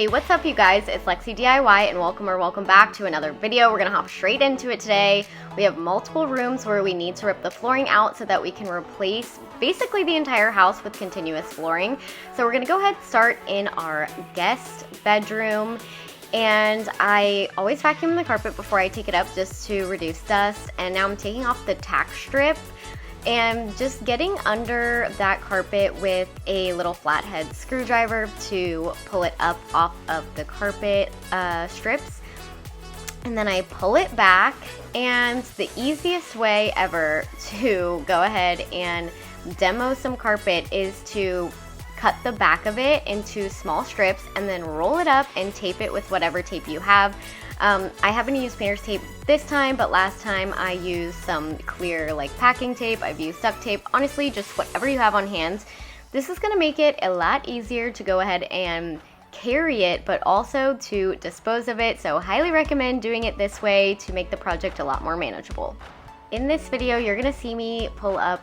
Hey, what's up you guys? It's Lexi DIY and welcome back to another video. We're gonna hop straight into it today. We have multiple rooms where we need to rip the flooring out so that we can replace basically the entire house with continuous flooring. So we're gonna go ahead and start in our guest bedroom. And I always vacuum the carpet before I take it up just to reduce dust. And now I'm taking off the tack strip and just getting under that carpet with a little flathead screwdriver to pull it up off of the carpet strips. And then I pull it back, and the easiest way ever to go ahead and demo some carpet is to cut the back of it into small strips and then roll it up and tape it with whatever tape you have. I happen to use painter's tape this time, but last time I used some clear like packing tape. I've used duct tape. Honestly, just whatever you have on hand. This is going to make it a lot easier to go ahead and carry it, but also to dispose of it. So highly recommend doing it this way to make the project a lot more manageable. In this video, you're gonna see me pull up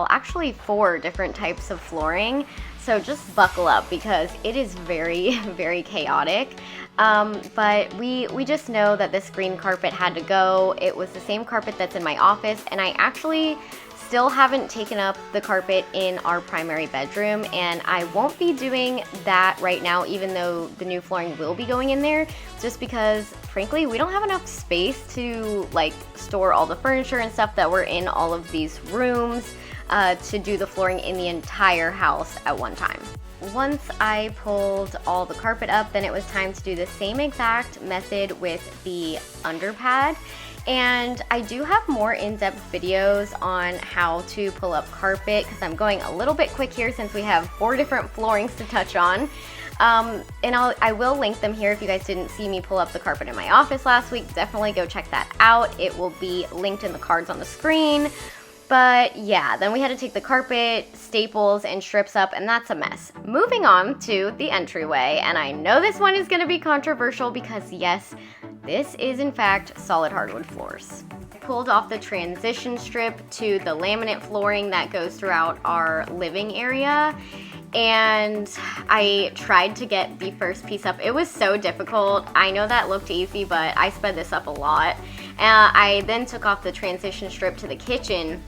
actually four different types of flooring. So just buckle up because it is very, very chaotic. But we just know that this green carpet had to go. It was the same carpet that's in my office, and I actually still haven't taken up the carpet in our primary bedroom, and I won't be doing that right now, even though the new flooring will be going in there, just because frankly we don't have enough space to like store all the furniture and stuff that were in all of these rooms to do the flooring in the entire house at one time. Once I pulled all the carpet up, then it was time to do the same exact method with the underpad. And I do have more in-depth videos on how to pull up carpet because I'm going a little bit quick here since we have 4 different floorings to touch on. And I will link them here if you guys didn't see me pull up the carpet in my office last week. Definitely go check that out. It will be linked in the cards on the screen. But yeah, then we had to take the carpet, staples, and strips up, and that's a mess. Moving on to the entryway, and I know this one is going to be controversial because yes, this is in fact solid hardwood floors. I pulled off the transition strip to the laminate flooring that goes throughout our living area, and I tried to get the first piece up. It was so difficult. I know that looked easy, but I sped this up a lot. I then took off the transition strip to the kitchen.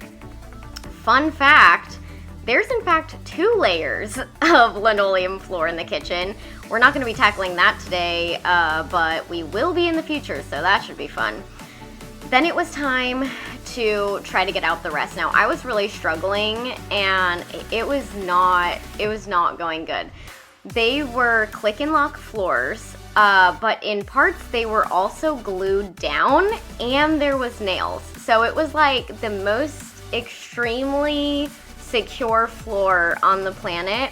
Fun fact, there's in fact 2 layers of linoleum floor in the kitchen. We're not going to be tackling that today, but we will be in the future, so that should be fun. Then it was time to try to get out the rest. Now I was really struggling, and it was not going good. They were click and lock floors, but in parts they were also glued down, and there was nails. So it was like the most extremely secure floor on the planet.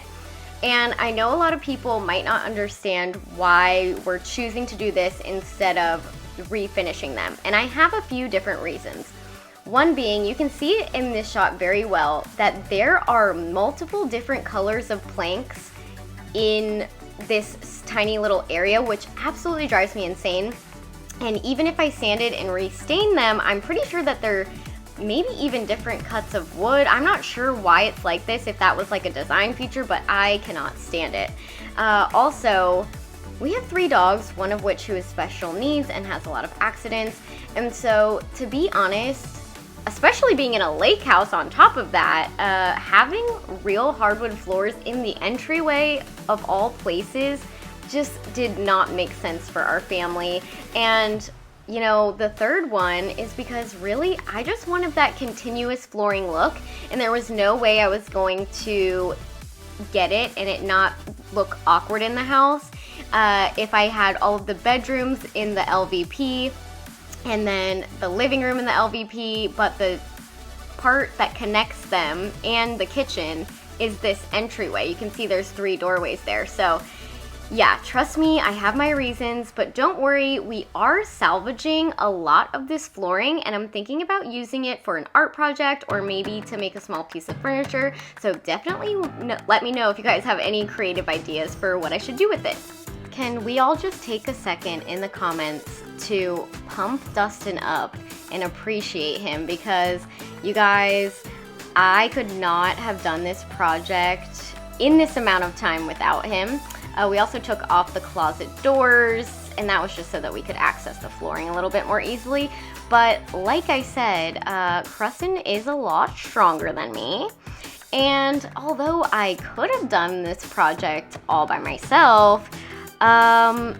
And I know a lot of people might not understand why we're choosing to do this instead of refinishing them. And I have a few different reasons. One being, you can see it in this shot very well, that there are multiple different colors of planks in this tiny little area, which absolutely drives me insane. And even if I sanded and restain them, I'm pretty sure that they're maybe even different cuts of wood. I'm not sure why it's like this, if that was like a design feature, but I cannot stand it. Also, we have 3 dogs, one of which who has special needs and has a lot of accidents. And so, to be honest, especially being in a lake house on top of that, having real hardwood floors in the entryway of all places just did not make sense for our family. And you know, the third one is because really I just wanted that continuous flooring look, and there was no way I was going to get it and it not look awkward in the house if I had all of the bedrooms in the LVP and then the living room in the LVP, but the part that connects them and the kitchen is this entryway. You can see there's 3 doorways there. So yeah, trust me, I have my reasons, but don't worry, we are salvaging a lot of this flooring, and I'm thinking about using it for an art project or maybe to make a small piece of furniture. So definitely let me know if you guys have any creative ideas for what I should do with it. Can we all just take a second in the comments to pump Dustin up and appreciate him, because you guys, I could not have done this project in this amount of time without him. We also took off the closet doors, and that was just so that we could access the flooring a little bit more easily. But like I said, Kristen is a lot stronger than me. And although I could have done this project all by myself,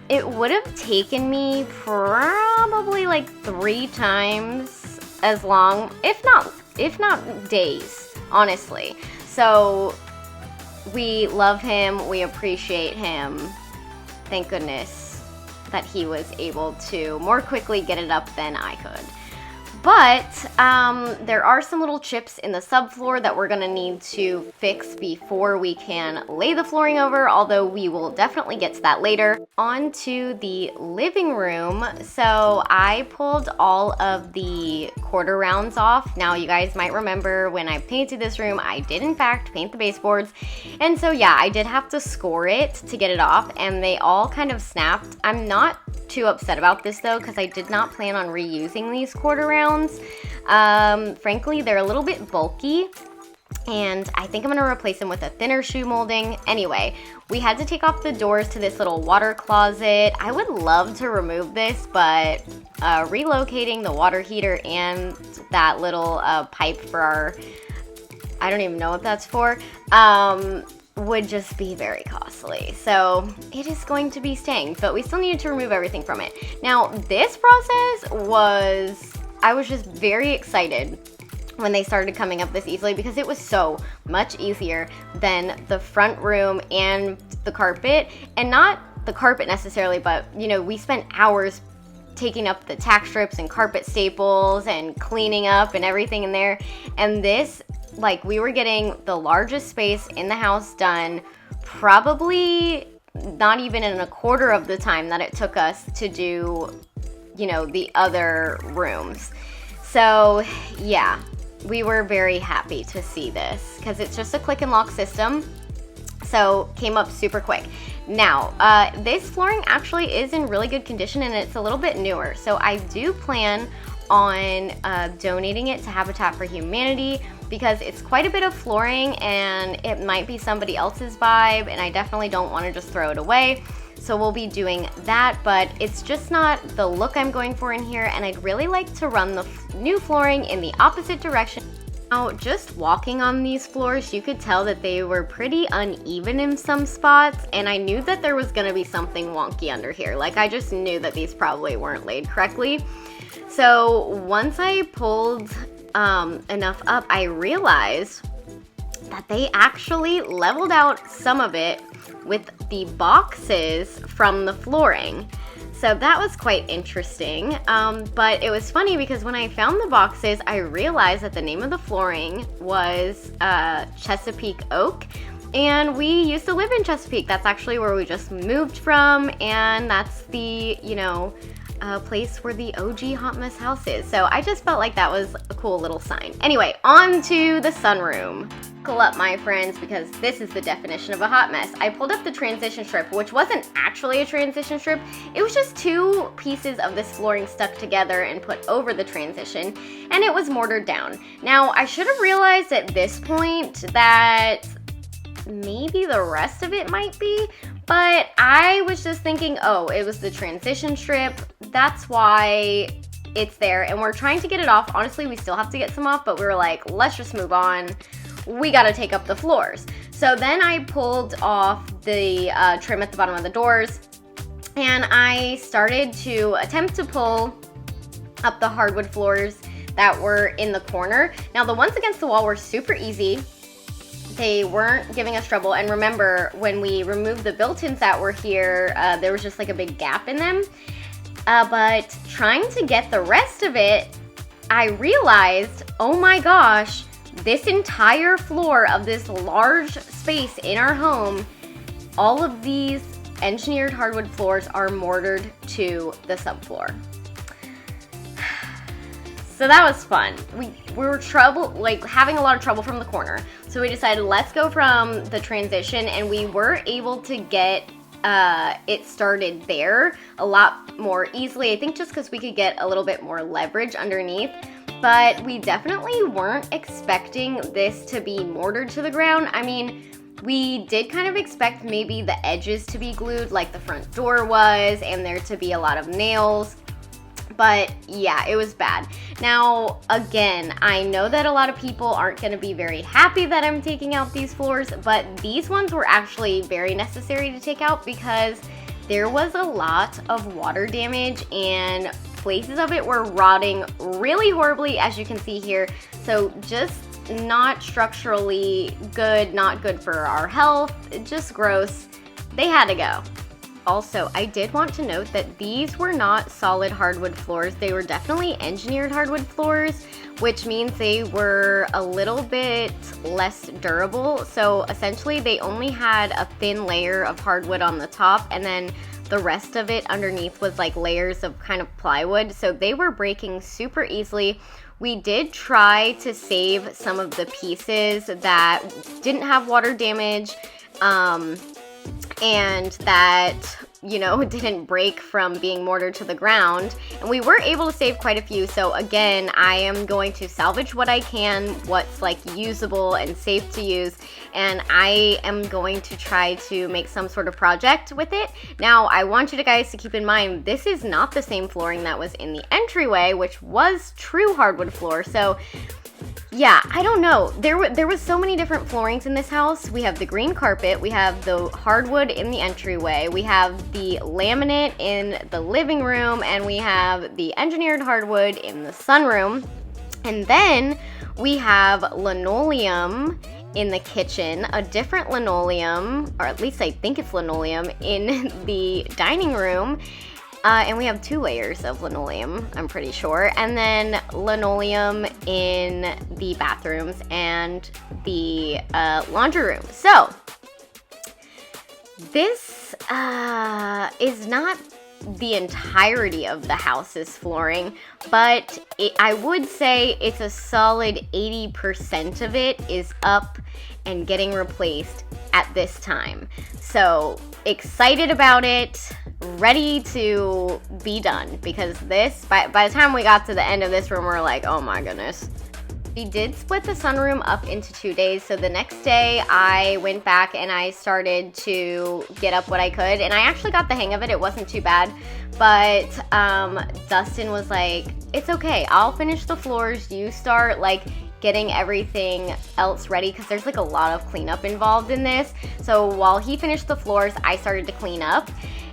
it would have taken me probably like 3 times as long, if not days, honestly. So we love him, we appreciate him. Thank goodness that he was able to more quickly get it up than I could. But there are some little chips in the subfloor that we're gonna need to fix before we can lay the flooring over, although we will definitely get to that later. On to the living room. So I pulled all of the quarter rounds off. Now you guys might remember when I painted this room, I did in fact paint the baseboards. And so yeah, I did have to score it to get it off, and they all kind of snapped. I'm not too upset about this though, because I did not plan on reusing these quarter rounds. Frankly, they're a little bit bulky, and I think I'm gonna replace them with a thinner shoe molding. Anyway, we had to take off the doors to this little water closet. I would love to remove this, but relocating the water heater and that little pipe for our, I don't even know what that's for, would just be very costly. So it is going to be staying, but we still needed to remove everything from it. Now this process was, I was just very excited when they started coming up this easily, because it was so much easier than the front room and the carpet. And not the carpet necessarily, but you know, we spent hours taking up the tack strips and carpet staples and cleaning up and everything in there. And this, like, we were getting the largest space in the house done probably not even in a quarter of the time that it took us to do, you know, the other rooms. So yeah, we were very happy to see this because it's just a click and lock system. So came up super quick. Now, this flooring actually is in really good condition, and it's a little bit newer. So I do plan on donating it to Habitat for Humanity, because it's quite a bit of flooring and it might be somebody else's vibe, and I definitely don't want to just throw it away. So we'll be doing that, but it's just not the look I'm going for in here, and I'd really like to run the new flooring in the opposite direction. Now, just walking on these floors, you could tell that they were pretty uneven in some spots, and I knew that there was going to be something wonky under here. Like, I just knew that these probably weren't laid correctly. So once I pulled enough up, I realized that they actually leveled out some of it with the boxes from the flooring. So that was quite interesting, but it was funny because when I found the boxes, I realized that the name of the flooring was Chesapeake Oak, and we used to live in Chesapeake. That's actually where we just moved from, and that's the, you know, place where the OG Hot Mess house is. So I just felt like that was a cool little sign. Anyway, on to the sunroom. Buckle up, my friends, because this is the definition of a hot mess. I pulled up the transition strip, which wasn't actually a transition strip. It was just 2 pieces of this flooring stuck together and put over the transition, and it was mortared down. Now, I should have realized at this point that maybe the rest of it might be, but I was just thinking, oh, it was the transition strip. That's why it's there, and we're trying to get it off. Honestly, we still have to get some off, but we were like, let's just move on. We gotta take up the floors. So then I pulled off the trim at the bottom of the doors, and I started to attempt to pull up the hardwood floors that were in the corner. Now, the ones against the wall were super easy. They weren't giving us trouble. And remember, when we removed the built-ins that were here, there was just like a big gap in them. But trying to get the rest of it, I realized, oh my gosh, this entire floor of this large space in our home, all of these engineered hardwood floors are mortared to the subfloor. So that was fun. We were having a lot of trouble from the corner. So we decided, let's go from the transition, and we were able to get it started there a lot more easily. I think just because we could get a little bit more leverage underneath. But we definitely weren't expecting this to be mortared to the ground. I mean, We did kind of expect maybe the edges to be glued like the front door was, and there to be a lot of nails. But yeah, it was bad. Now, again, I know that a lot of people aren't going to be very happy that I'm taking out these floors, but these ones were actually very necessary to take out because there was a lot of water damage and places of it were rotting really horribly, as you can see here. So just not structurally good, not good for our health, just gross. They had to go. Also, I did want to note that these were not solid hardwood floors. They were definitely engineered hardwood floors, which means they were a little bit less durable. So essentially, they only had a thin layer of hardwood on the top, and then the rest of it underneath was like layers of kind of plywood. So they were breaking super easily. We did try to save some of the pieces that didn't have water damage, and that, you know, didn't break from being mortared to the ground, and we were able to save quite a few. So again, I am going to salvage what I can, what's like usable and safe to use, and I am going to try to make some sort of project with it. Now, I want you guys to keep in mind, this is not the same flooring that was in the entryway, which was true hardwood floor. So yeah, I don't know. There was so many different floorings in this house. We have the green carpet, we have the hardwood in the entryway, we have the laminate in the living room, and we have the engineered hardwood in the sunroom. And then we have linoleum in the kitchen, a different linoleum, or at least I think it's linoleum, in the dining room. And we have 2 layers of linoleum, I'm pretty sure. And then linoleum in the bathrooms and the laundry room. So, this is not the entirety of the house's flooring, but I would say it's a solid 80% of it is up and getting replaced at this time. So, excited about it. Ready to be done, because this, by the time we got to the end of this room, we're like, oh my goodness. We did split the sunroom up into 2 days, so the next day I went back and I started to get up what I could, and I actually got the hang of it. It wasn't too bad, but Dustin was like, it's okay, I'll finish the floors, you start like getting everything else ready, because there's like a lot of cleanup involved in this. So while he finished the floors, I started to clean up.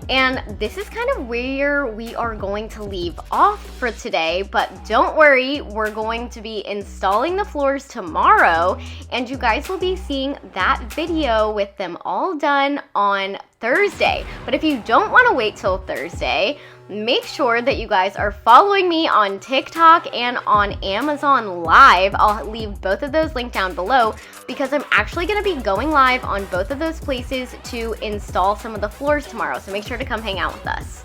And this is kind of where we are going to leave off for today, but don't worry, we're going to be installing the floors tomorrow, and you guys will be seeing that video with them all done on Thursday. But if you don't want to wait till Thursday, make sure that you guys are following me on TikTok and on Amazon Live. I'll leave both of those linked down below, because I'm actually going to be going live on both of those places to install some of the floors tomorrow. So make sure to come hang out with us.